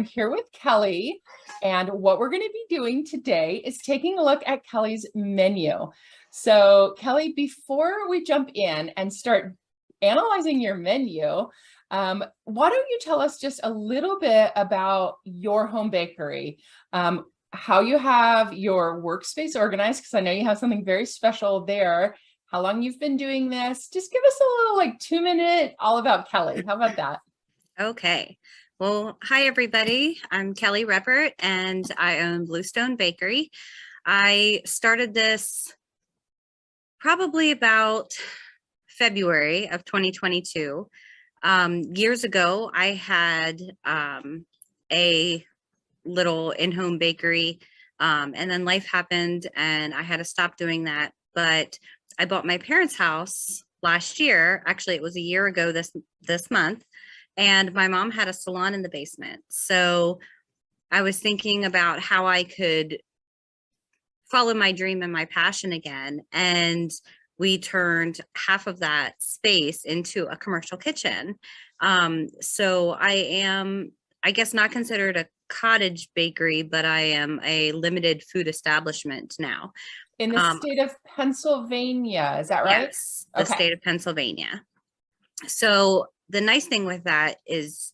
I'm here with Kelli, and what we're going to be doing today is taking a look at Kelli's menu. So, Kelli, before we jump in and start analyzing your menu, why don't you tell us just a little bit about your home bakery, how you have your workspace organized, because I know you have something very special there, how long you've been doing this. Just give us a little 2-minute all about Kelli. How about that? Okay. Well, hi, everybody. I'm Kelli Reppert, and I own Bluestone Bakery. I started this probably about February of 2022. Years ago, I had a little in-home bakery, and then life happened, and I had to stop doing that. But I bought my parents' house last year. Actually, it was a year ago this month. And my mom had a salon in the basement. So I was thinking about how I could follow my dream and my passion again. And we turned half of that space into a commercial kitchen. So I am, I guess, not considered a cottage bakery, but I am a limited food establishment now. In the state of Pennsylvania, is that right? Yes, the state of Pennsylvania. So the nice thing with that is,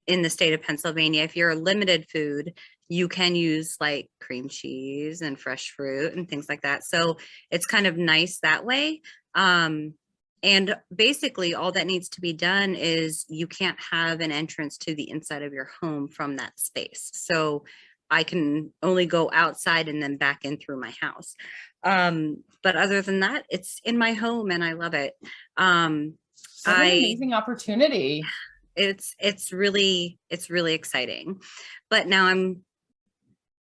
in the state of Pennsylvania, if you're a limited food, you can use like cream cheese and fresh fruit and things like that. So it's kind of nice that way. And basically all that needs to be done is you can't have an entrance to the inside of your home from that space. So I can only go outside and then back in through my house. But other than that, it's in my home and I love it. What an amazing opportunity. It's really exciting. But now I'm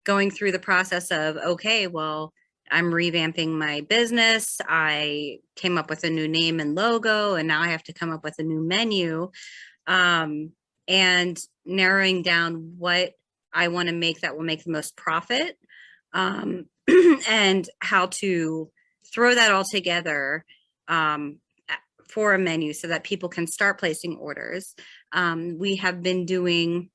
going through the process of, okay, well, I'm revamping my business. I came up with a new name and logo, and now I have to come up with a new menu, and narrowing down what I want to make that will make the most profit, and how to throw that all together for a menu so that people can start placing orders. We have been doing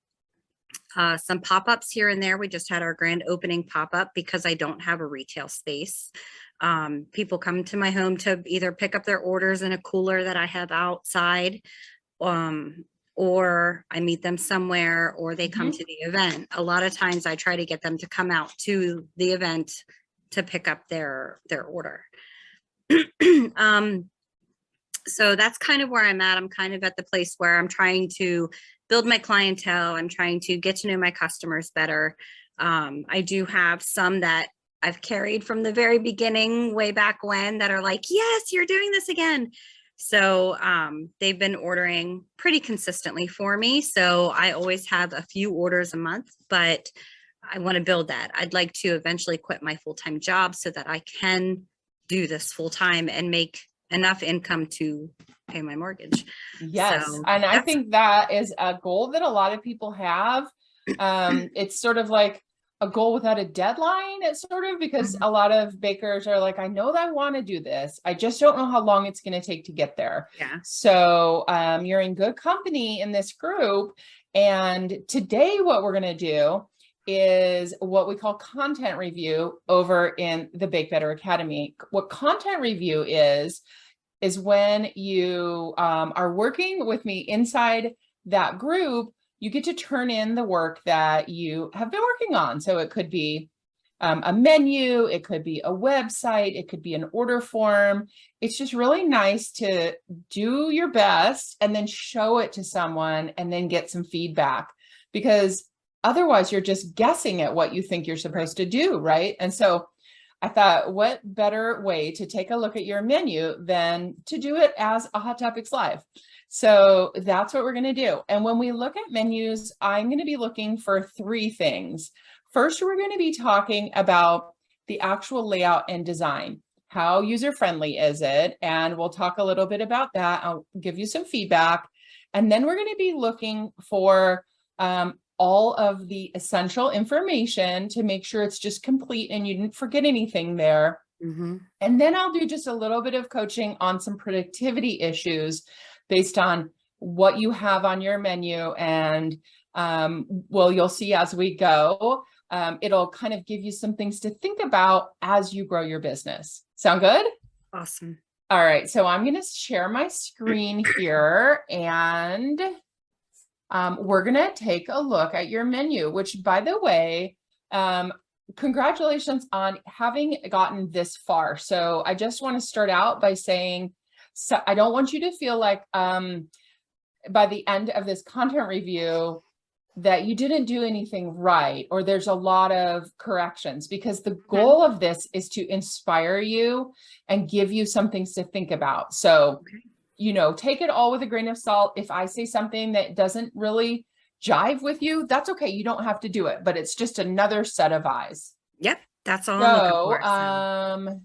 some pop-ups here and there. We just had our grand opening pop-up because I don't have a retail space. People come to my home to either pick up their orders in a cooler that I have outside, or I meet them somewhere, or they come to the event. A lot of times I try to get them to come out to the event to pick up their order. So that's kind of where I'm at. I'm kind of at the place where I'm trying to build my clientele. I'm trying to get to know my customers better. I do have some that I've carried from the very beginning, way back when, that are like, yes, you're doing this again. So they've been ordering pretty consistently for me. So I always have a few orders a month, but I want to build that. I'd like to eventually quit my full-time job so that I can do this full-time and make enough income to pay my mortgage. Yes. So and I think that is a goal that a lot of people have. It's sort of like a goal without a deadline. It's sort of because a lot of bakers are like, I know that I want to do this. I just don't know how long it's going to take to get there. Yeah. So you're in good company in this group. And today what we're going to do is what we call content review over in the Bake Better Academy. What content review is when you are working with me inside that group, you get to turn in the work that you have been working on. So it could be a menu, it could be a website, it could be an order form. It's just really nice to do your best and then show it to someone and then get some feedback, because otherwise you're just guessing at what you think you're supposed to do, right? And so I thought, what better way to take a look at your menu than to do it as a Hot Topics Live? So that's what we're going to do. And when we look at menus, I'm going to be looking for 3 things. First, we're going to be talking about the actual layout and design. How user-friendly is it? And we'll talk a little bit about that. I'll give you some feedback. And then we're going to be looking for all of the essential information to make sure it's just complete and you didn't forget anything there. And then I'll do just a little bit of coaching on some productivity issues based on what you have on your menu and Well, you'll see as we go. It'll kind of give you some things to think about as you grow your business. Sound good? Awesome. All right, so I'm going to share my screen here, and we're going to take a look at your menu, which, by the way, congratulations on having gotten this far. So I just want to start out by saying, so I don't want you to feel like by the end of this content review that you didn't do anything right, or there's a lot of corrections, because the goal of this is to inspire you and give you some things to think about. So, you know, take it all with a grain of salt. If I say something that doesn't really jive with you, that's okay. You don't have to do it, but it's just another set of eyes. Yep. That's all I'm looking for.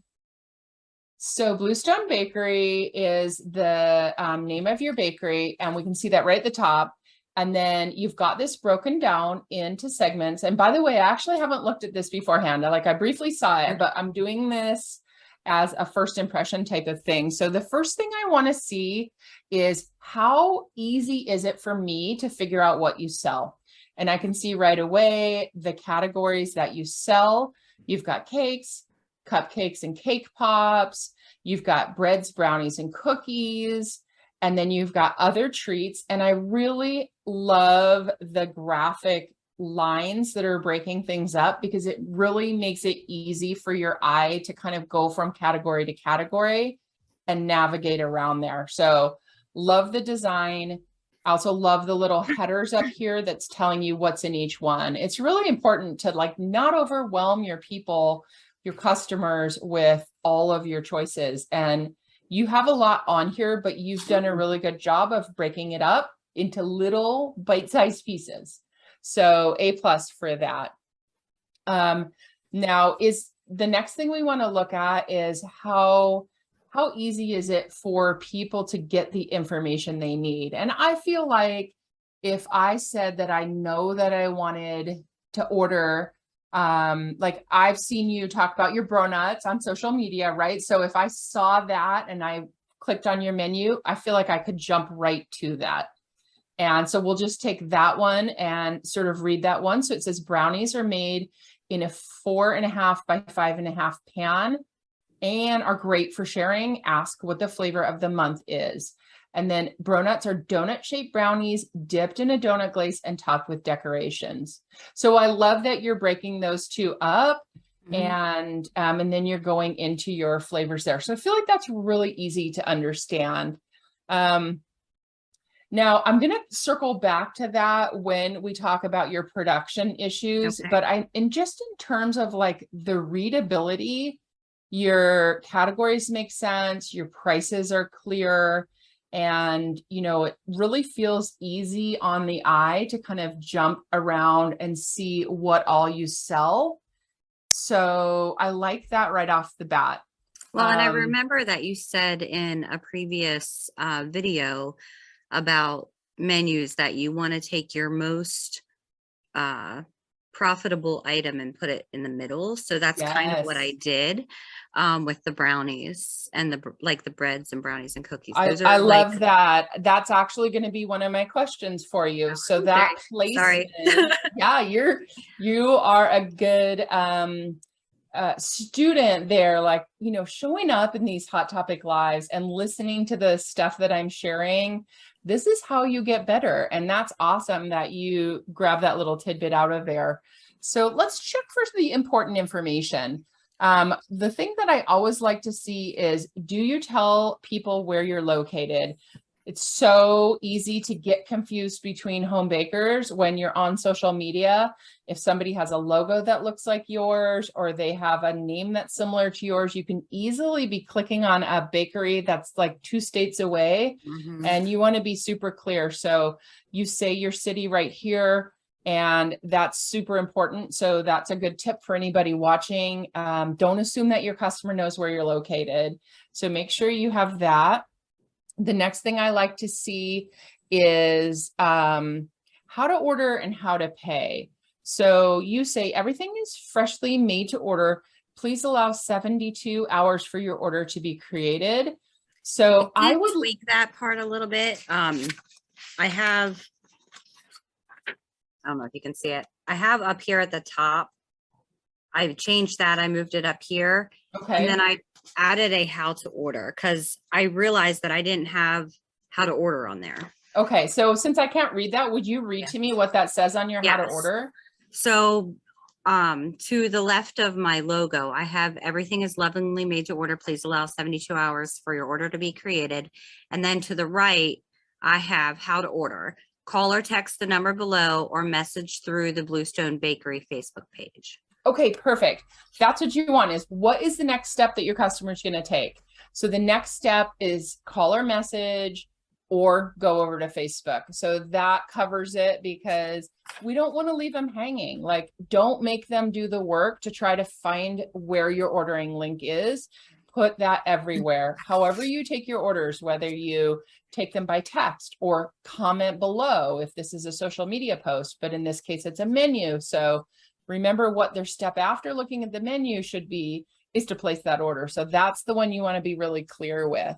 So Bluestone Bakery is the name of your bakery, and we can see that right at the top. And then you've got this broken down into segments. And by the way, I actually haven't looked at this beforehand. I briefly saw it, but I'm doing this as a first impression type of thing. So the first thing I want to see is, how easy is it for me to figure out what you sell? And I can see right away the categories that you sell. You've got cakes, cupcakes and cake pops. You've got breads, brownies, and cookies. And then you've got other treats. And I really love the graphic lines that are breaking things up, because it really makes it easy for your eye to kind of go from category to category and navigate around there. So love the design. I also love the little headers up here that's telling you what's in each one. It's really important to not overwhelm your people, your customers, with all of your choices. And you have a lot on here, but you've done a really good job of breaking it up into little bite-sized pieces. So A+ for that. Now is the next thing we want to look at is how easy is it for people to get the information they need? And I feel like if I said that I know that I wanted to order, like I've seen you talk about your bro nuts on social media, right? So if I saw that and I clicked on your menu, I feel like I could jump right to that. And so we'll just take that one and sort of read that one. So it says brownies are made in a 4.5 by 5.5 pan and are great for sharing. Ask what the flavor of the month is. And then bronuts are donut-shaped brownies dipped in a donut glaze and topped with decorations. So I love that you're breaking those two up, and then you're going into your flavors there. So I feel like that's really easy to understand. Now I'm going to circle back to that when we talk about your production issues, but just in terms of the readability, your categories make sense, your prices are clear, and, it really feels easy on the eye to kind of jump around and see what all you sell. So I like that right off the bat. Well, and I remember that you said in a previous video about menus that you want to take your most profitable item and put it in the middle. So that's kind of what I did with the brownies and the breads and brownies and cookies. I love that. That's actually going to be one of my questions for you. So that placement, yeah, you are a good student there, showing up in these Hot Topic lives and listening to the stuff that I'm sharing. This is how you get better. And that's awesome that you grab that little tidbit out of there. So let's check for the important information. The thing that I always like to see is, do you tell people where you're located? It's so easy to get confused between home bakers when you're on social media. If somebody has a logo that looks like yours, or they have a name that's similar to yours, you can easily be clicking on a bakery that's 2 states away, and you want to be super clear. So you say your city right here, and that's super important. So that's a good tip for anybody watching. Don't assume that your customer knows where you're located. So make sure you have that. The next thing I like to see is how to order and how to pay. So you say everything is freshly made to order. Please allow 72 hours for your order to be created. So I would tweak that part a little bit. I have I don't know if you can see it. I have up here at the top. I changed that. I moved it up here. Okay. And then I added a how to order because I realized that I didn't have how to order on there. Okay. So since I can't read that, would you read to me what that says on your how to Yes. order? So to the left of my logo, I have everything is lovingly made to order. Please allow 72 hours for your order to be created. And then to the right, I have how to order. Call or text the number below or message through the Bluestone Bakery Facebook page. Okay, perfect. That's what you want, is what is the next step that your customer is going to take? So the next step is call or message or go over to Facebook. So that covers it, because we don't want to leave them hanging. Like, don't make them do the work to try to find where your ordering link is. Put that everywhere. However you take your orders, whether you take them by text or comment below if this is a social media post, but in this case, it's a menu. So remember what their step after looking at the menu should be, is to place that order. So that's the one you want to be really clear with.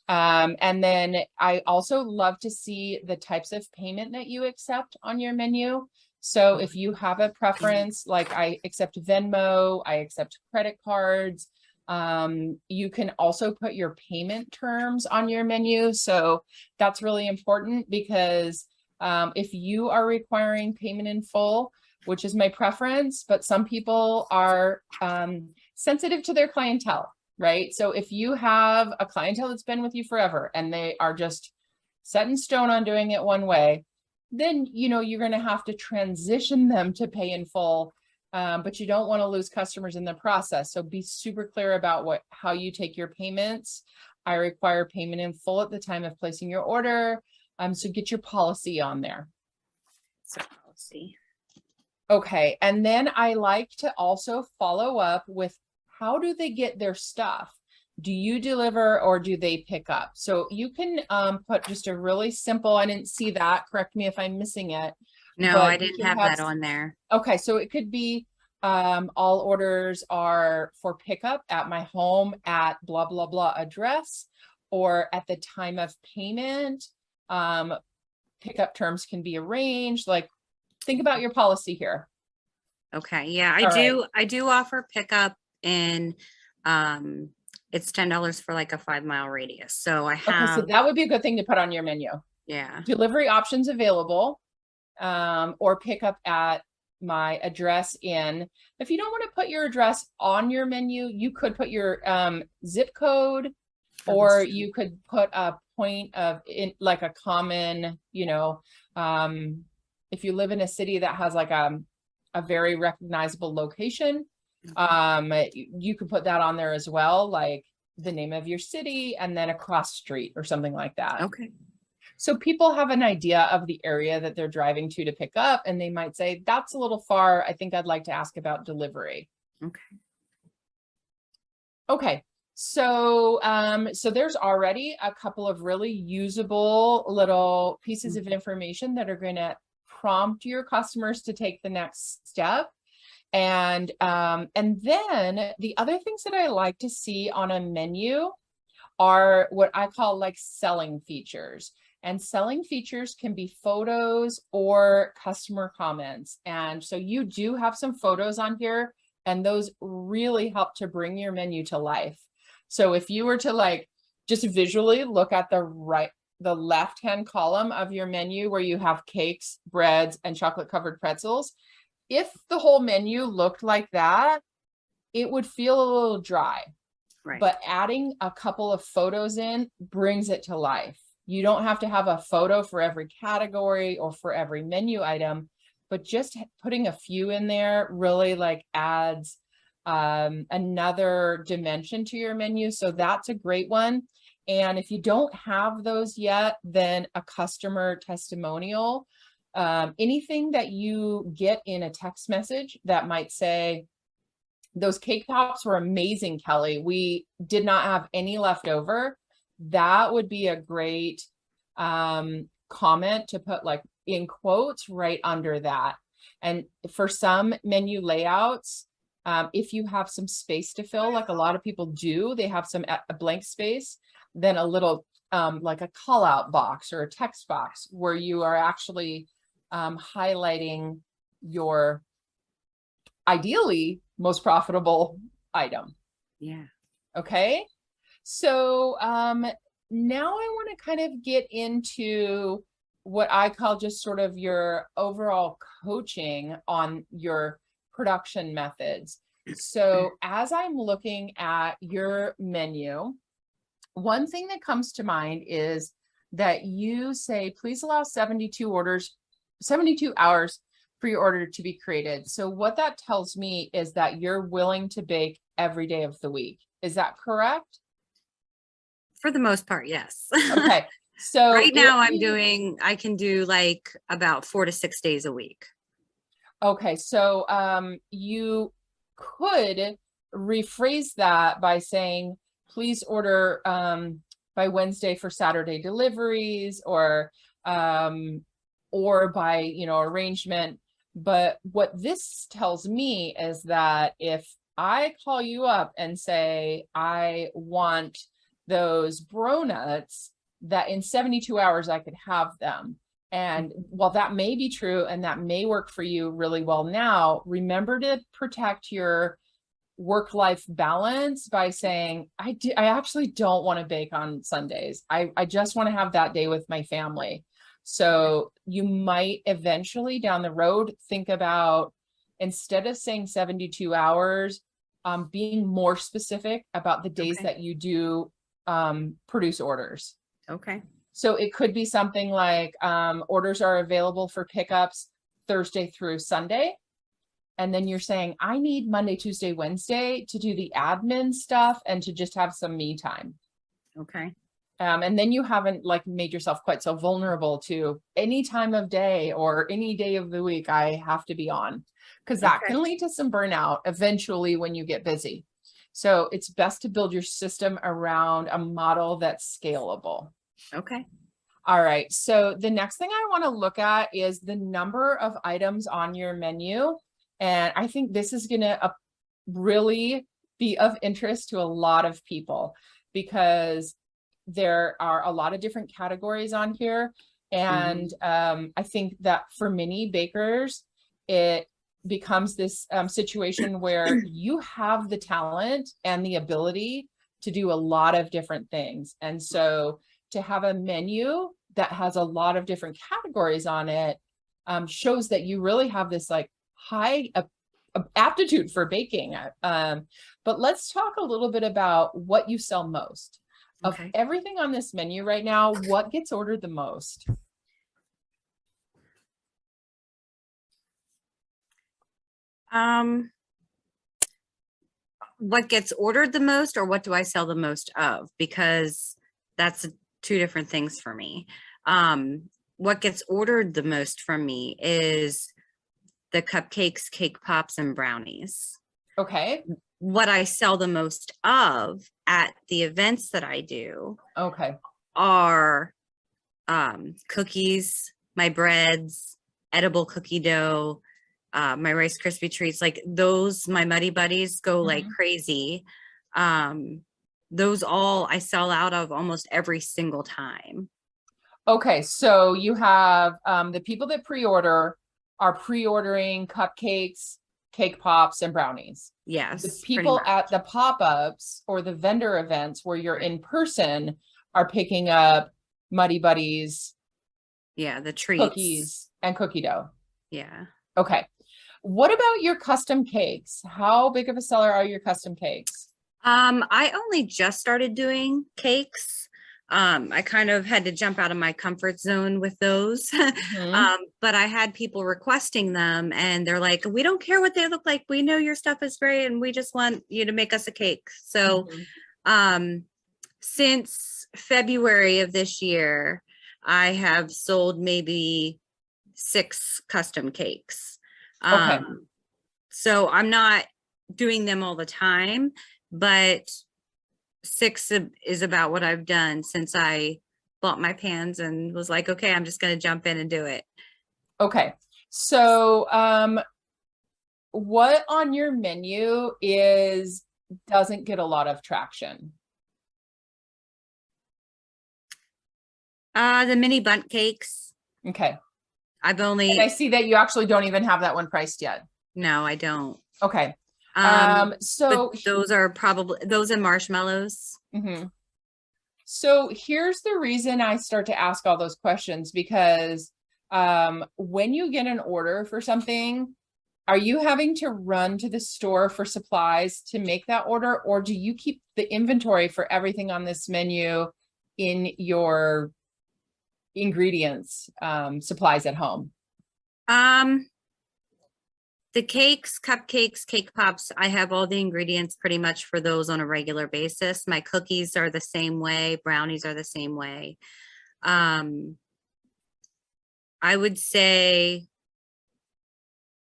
And then I also love to see the types of payment that you accept on your menu. So if you have a preference, like I accept Venmo, I accept credit cards. You can also put your payment terms on your menu. So that's really important, because if you are requiring payment in full, which is my preference, but some people are sensitive to their clientele, right? So if you have a clientele that's been with you forever and they are just set in stone on doing it one way, then, you know, you're going to have to transition them to pay in full, but you don't want to lose customers in the process. So be super clear about how you take your payments. I require payment in full at the time of placing your order. So get your policy on there. So policy. Okay, and then I like to also follow up with, how do they get their stuff? Do you deliver or do they pick up? So you can put just a really simple, I didn't see that, correct me if I'm missing it. No, I didn't have that on there. Okay, so it could be all orders are for pickup at my home at blah, blah, blah address, or at the time of payment. Pickup terms can be arranged. Like, think about your policy here. Okay. Yeah, I do offer pickup in, it's $10 for like a 5-mile radius. So I have. Okay, so that would be a good thing to put on your menu. Yeah. Delivery options available, or pickup at my address in. If you don't want to put your address on your menu, you could put your zip code, or you could put a point of, like a common, you know, if you live in a city that has like a very recognizable location, you could put that on there as well, like the name of your city and then a cross street or something like that. Okay. So people have an idea of the area that they're driving to pick up, and they might say, that's a little far. I think I'd like to ask about delivery. Okay. Okay. So, so there's already a couple of really usable little pieces of information that are going to prompt your customers to take the next step. And then the other things that I like to see on a menu are what I call like selling features. And selling features can be photos or customer comments. And so you do have some photos on here, and those really help to bring your menu to life. So if you were to like just visually look at the left-hand column of your menu where you have cakes, breads, and chocolate covered pretzels, if the whole menu looked like that, it would feel a little dry. Right. But adding a couple of photos in brings it to life. You don't have to have a photo for every category or for every menu item, but just putting a few in there really like adds another dimension to your menu. So that's a great one. And if you don't have those yet, then a customer testimonial, anything that you get in a text message that might say, those cake pops were amazing, Kelly. We did not have any left over. That would be a great comment to put like in quotes right under that. And for some menu layouts, if you have some space to fill, like a lot of people do, they have a blank space, then a little like a call out box or a text box where you are actually highlighting your ideally most profitable item. Yeah. Okay. So now I want to kind of get into what I call just sort of your overall coaching on your production methods. So as I'm looking at your menu, one thing that comes to mind is that you say, please allow 72 hours for your order to be created. So what that tells me is that you're willing to bake every day of the week. Is that correct? For the most part, yes. Okay. So right now I can do like about 4 to 6 days a week. Okay. So you could rephrase that by saying, please order by Wednesday for Saturday deliveries, or by, arrangement. But what this tells me is that if I call you up and say, I want those bro nuts, that in 72 hours I could have them. And while that may be true and that may work for you really well now, remember to protect your work-life balance by saying, I actually don't want to bake on Sundays. I just want to have that day with my family. So you might eventually down the road think about, instead of saying 72 hours, being more specific about the days that you do produce orders. Okay. So it could be something like orders are available for pickups Thursday through Sunday. And then you're saying, I need Monday, Tuesday, Wednesday to do the admin stuff and to just have some me time. Okay. And then you haven't like made yourself quite so vulnerable to any time of day or any day of the week I have to be on, because that can lead to some burnout eventually when you get busy. So it's best to build your system around a model that's scalable. Okay. All right. So the next thing I want to look at is the number of items on your menu. And I think this is going to really be of interest to a lot of people, because there are a lot of different categories on here. And I think that for many bakers, it becomes this situation where you have the talent and the ability to do a lot of different things. And so to have a menu that has a lot of different categories on it shows that you really have this like high aptitude for baking. But let's talk a little bit about what you sell most. Of everything on this menu right now, what gets ordered the most? What gets ordered the most, or what do I sell the most of? Because that's two different things for me. What gets ordered the most from me is the cupcakes, cake pops, and brownies. Okay. What I sell the most of at the events that I do are cookies, my breads, edible cookie dough, my Rice Krispie treats, like those, my Muddy Buddies go like crazy. Those all I sell out of almost every single time. Okay, so you have the people that pre-order are pre-ordering cupcakes, cake pops, and brownies. Yes. The people at the pop-ups or the vendor events where you're in person are picking up Muddy Buddies. Yeah, the treats. Cookies and cookie dough. Yeah. Okay. What about your custom cakes? How big of a seller are your custom cakes? I only just started doing cakes. I kind of had to jump out of my comfort zone with those. But I had people requesting them and they're like, we don't care what they look like. We know your stuff is great and we just want you to make us a cake. So since February of this year, I have sold maybe 6 custom cakes. So I'm not doing them all the time, but 6 is about what I've done since I bought my pans and was like, okay, I'm just going to jump in and do it. Okay. So, what on your menu doesn't get a lot of traction? The mini Bundt cakes. Okay. I've And I only, see that you actually don't even have that one priced yet. no, I don't. Okay. But those are probably, those are marshmallows. Mhm. So here's the reason I start to ask all those questions, because when you get an order for something, are you having to run to the store for supplies to make that order, or do you keep the inventory for everything on this menu in your ingredients, supplies at home? The cakes, cupcakes, cake pops, I have all the ingredients pretty much for those on a regular basis. My cookies are the same way. Brownies are the same way. I would say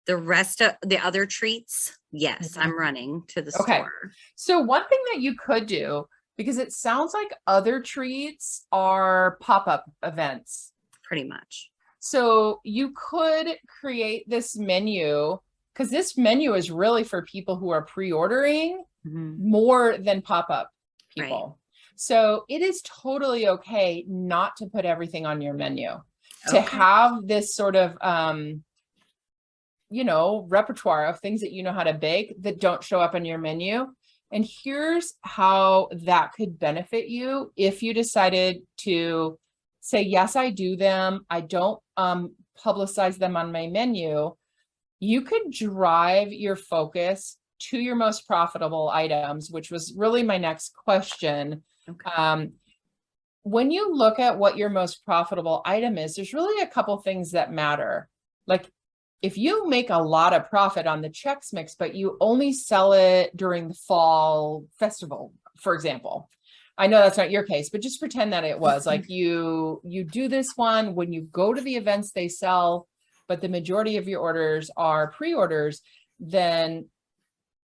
the rest of the other treats, yes, I'm running to the Okay. store. So one thing that you could do, because it sounds like other treats are pop-up events. Pretty much. So you could create this menu, because this menu is really for people who are pre-ordering more than pop-up people. Right. So it is totally okay not to put everything on your menu, to have this sort of, you know, repertoire of things that you know how to bake that don't show up on your menu. And here's how that could benefit you if you decided to say, yes, I do them. I don't publicize them on my menu. You could drive your focus to your most profitable items, which was really my next question. Okay. When you look at what your most profitable item is, there's really a couple things that matter. Like, if you make a lot of profit on the Chex Mix, but you only sell it during the fall festival, for example, I know that's not your case, but just pretend that it was like you do this one when you go to the events they sell, but the majority of your orders are pre-orders, then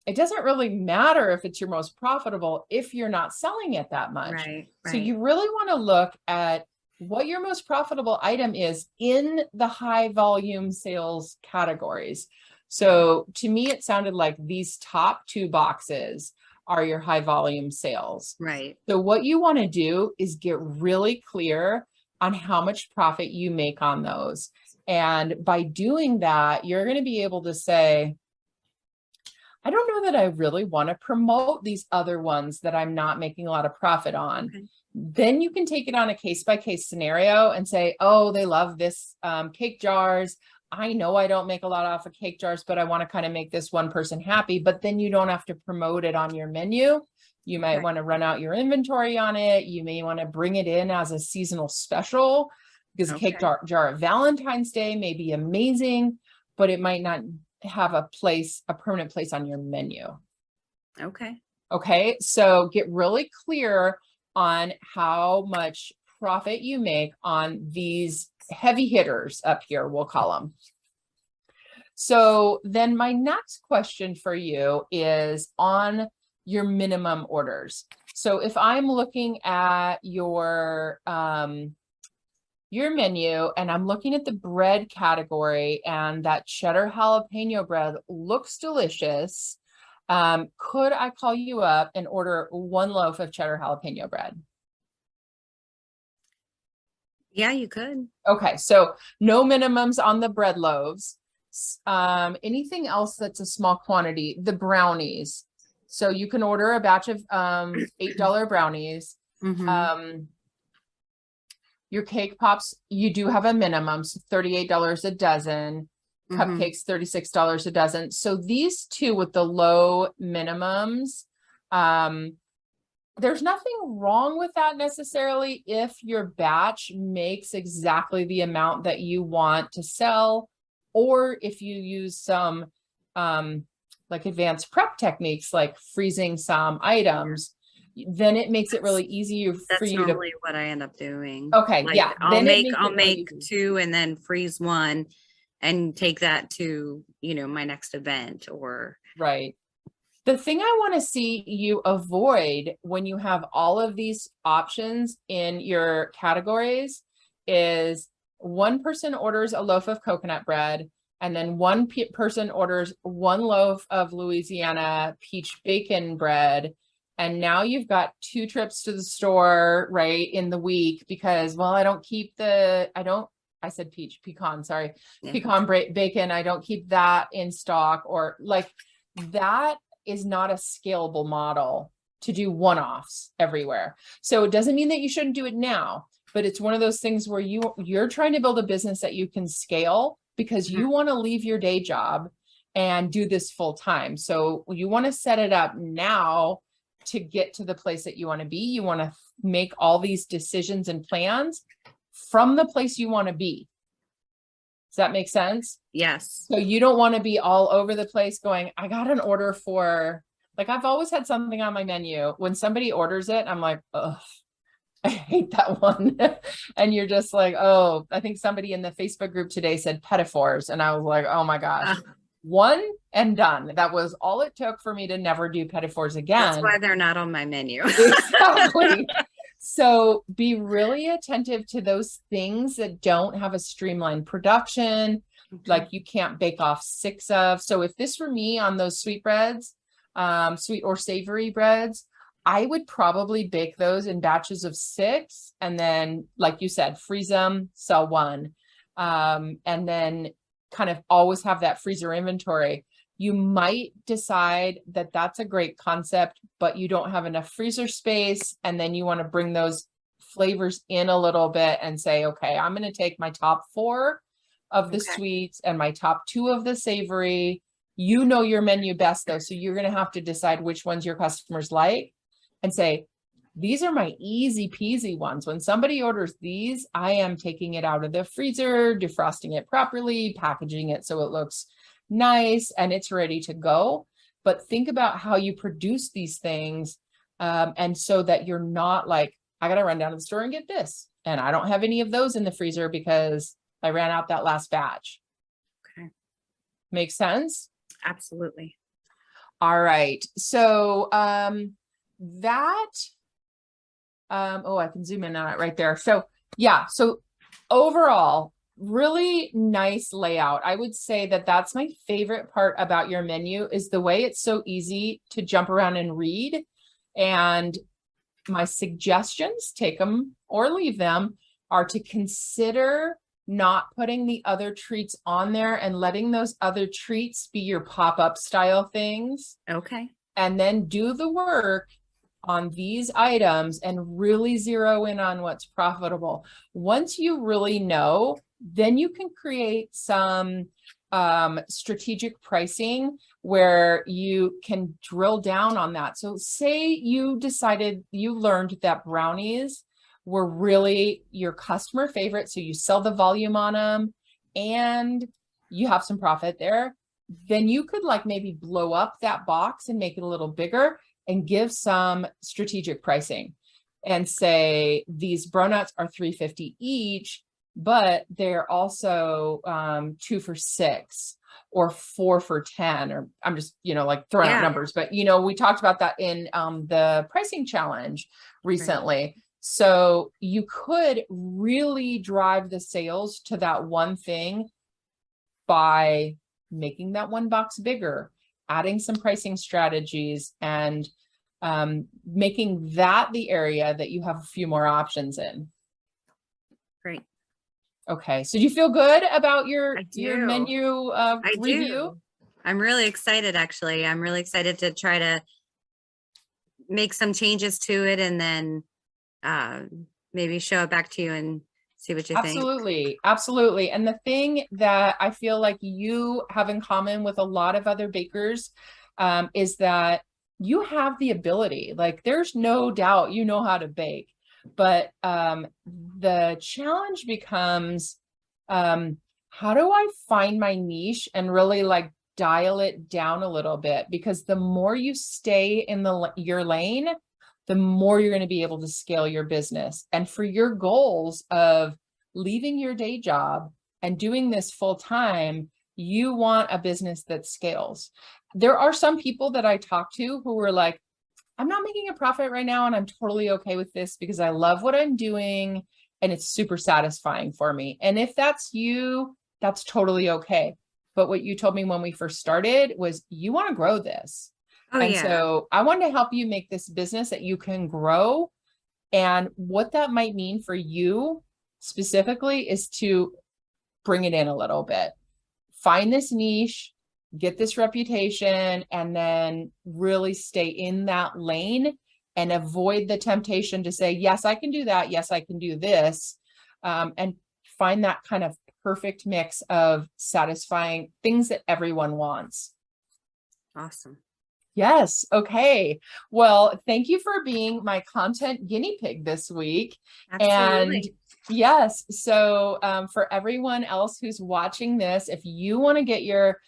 it doesn't really matter if it's your most profitable if you're not selling it that much. Right. So you really want to look at what your most profitable item is in the high volume sales categories. So to me, it sounded like these top two boxes are your high volume sales. Right. So what you want to do is get really clear on how much profit you make on those. And by doing that, you're going to be able to say, I don't know that I really want to promote these other ones that I'm not making a lot of profit on. Okay. Then you can take it on a case-by-case scenario and say, oh, they love this cake jars. I know I don't make a lot off of cake jars, but I want to kind of make this one person happy. But then you don't have to promote it on your menu. You might want to run out your inventory on it. You may want to bring it in as a seasonal special, because cake jar at Valentine's Day may be amazing, but it might not have a permanent place on your menu. Okay. So get really clear on how much profit you make on these heavy hitters up here, we'll call them. So then my next question for you is on your minimum orders. So if I'm looking at your menu and I'm looking at the bread category, and that cheddar jalapeno bread looks delicious, could I call you up and order one loaf of cheddar jalapeno bread? Yeah, you could. Okay, so no minimums on the bread loaves. Anything else that's a small quantity, the brownies. So you can order a batch of $8 brownies. Your cake pops, you do have a minimum, so $38 a dozen. Cupcakes, $36 a dozen. So these two with the low minimums, there's nothing wrong with that necessarily if your batch makes exactly the amount that you want to sell, or if you use some like advanced prep techniques like freezing some items, then it makes it really easy for you to. That's normally what I end up doing. Okay, like, yeah. I'll make two and then freeze one and take that to, you know, my next event or. Right. The thing I want to see you avoid when you have all of these options in your categories is one person orders a loaf of coconut bread, and then one person orders one loaf of Louisiana peach bacon bread. And now you've got 2 trips to the store, right, in the week because, well, I don't I said pecan, sorry, Yeah. pecan bacon. I don't keep that in stock, or like that is not a scalable model to do one-offs everywhere. So it doesn't mean that you shouldn't do it now, but it's one of those things where you're trying to build a business that you can scale because you want to leave your day job and do this full time. So you want to set it up now to get to the place that you want to be. You want to make all these decisions and plans from the place you want to be. Does that make sense? Yes. So you don't want to be all over the place going, I got an order for, like, I've always had something on my menu. When somebody orders it, I'm like, ugh, I hate that one. And you're just like, oh, I think somebody in the Facebook group today said pedophores. And I was like, oh my gosh, one and done. That was all it took for me to never do pedophores again. That's why they're not on my menu. Exactly. So be really attentive to those things that don't have a streamlined production, like you can't bake off 6 of. So if this were me on those sweet breads, sweet or savory breads, I would probably bake those in batches of 6. And then, like you said, freeze them, sell one. And then kind of always have that freezer inventory. You might decide that that's a great concept, but you don't have enough freezer space. And then you want to bring those flavors in a little bit and say, okay, I'm going to take my top 4 of the sweets and my top 2 of the savory. You know your menu best though. So you're going to have to decide which ones your customers like and say, these are my easy peasy ones. When somebody orders these, I am taking it out of the freezer, defrosting it properly, packaging it so it looks nice and it's ready to go. But think about how you produce these things, and so that you're not like, I gotta run down to the store and get this, and I don't have any of those in the freezer because I ran out that last batch. Okay. Make sense? Absolutely. All right. So oh, I can zoom in on it right there. So yeah, so overall, really nice layout. I would say that that's my favorite part about your menu, is the way it's so easy to jump around and read. And my suggestions, take them or leave them, are to consider not putting the other treats on there and letting those other treats be your pop-up style things. Okay. And then do the work on these items and really zero in on what's profitable. Once you really know, then you can create some strategic pricing where you can drill down on that. So say you decided, you learned that brownies were really your customer favorite, so you sell the volume on them and you have some profit there. Then you could like maybe blow up that box and make it a little bigger and give some strategic pricing and say, these bronuts are $3.50 each, but they're also 2 for $6 or 4 for $10, or I'm just, like throwing out numbers, but we talked about that in the pricing challenge recently. Right. So you could really drive the sales to that one thing by making that one box bigger, adding some pricing strategies, and making that the area that you have a few more options in. Great. Okay. So do you feel good about your menu review? Do. I'm really excited, actually. I'm really excited to try to make some changes to it and then maybe show it back to you and see what you think. Absolutely. And the thing that I feel like you have in common with a lot of other bakers is that you have the ability. Like, there's no doubt you know how to bake, but the challenge becomes, how do I find my niche and really like dial it down a little bit? Because the more you stay in your lane, the more you're going to be able to scale your business. And for your goals of leaving your day job and doing this full time, you want a business that scales. There are some people that I talk to who are like, I'm not making a profit right now, and I'm totally okay with this because I love what I'm doing and it's super satisfying for me. And if that's you, that's totally okay. But what you told me when we first started was you want to grow this. So I wanted to help you make this business that you can grow. And what that might mean for you specifically is to bring it in a little bit. Find this niche, get this reputation, and then really stay in that lane and avoid the temptation to say, yes, I can do that. Yes, I can do this. And find that kind of perfect mix of satisfying things that everyone wants. Awesome. Yes. Okay. Well, thank you for being my content guinea pig this week. Absolutely. And yes, so for everyone else who's watching this, if you want to get your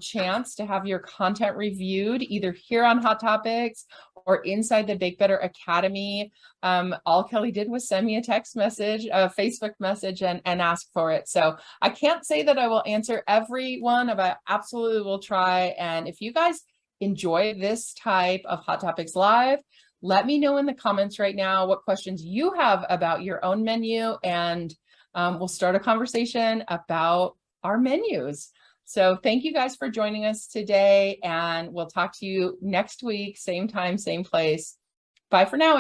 chance to have your content reviewed either here on Hot Topics or inside the Bake Better Academy, all Kelly did was send me a text message, a Facebook message, and ask for it. So I can't say that I will answer every one, but I absolutely will try. And if you guys enjoy this type of Hot Topics Live, let me know in the comments right now what questions you have about your own menu, and we'll start a conversation about our menus. So thank you guys for joining us today, and we'll talk to you next week, same time, same place. Bye for now.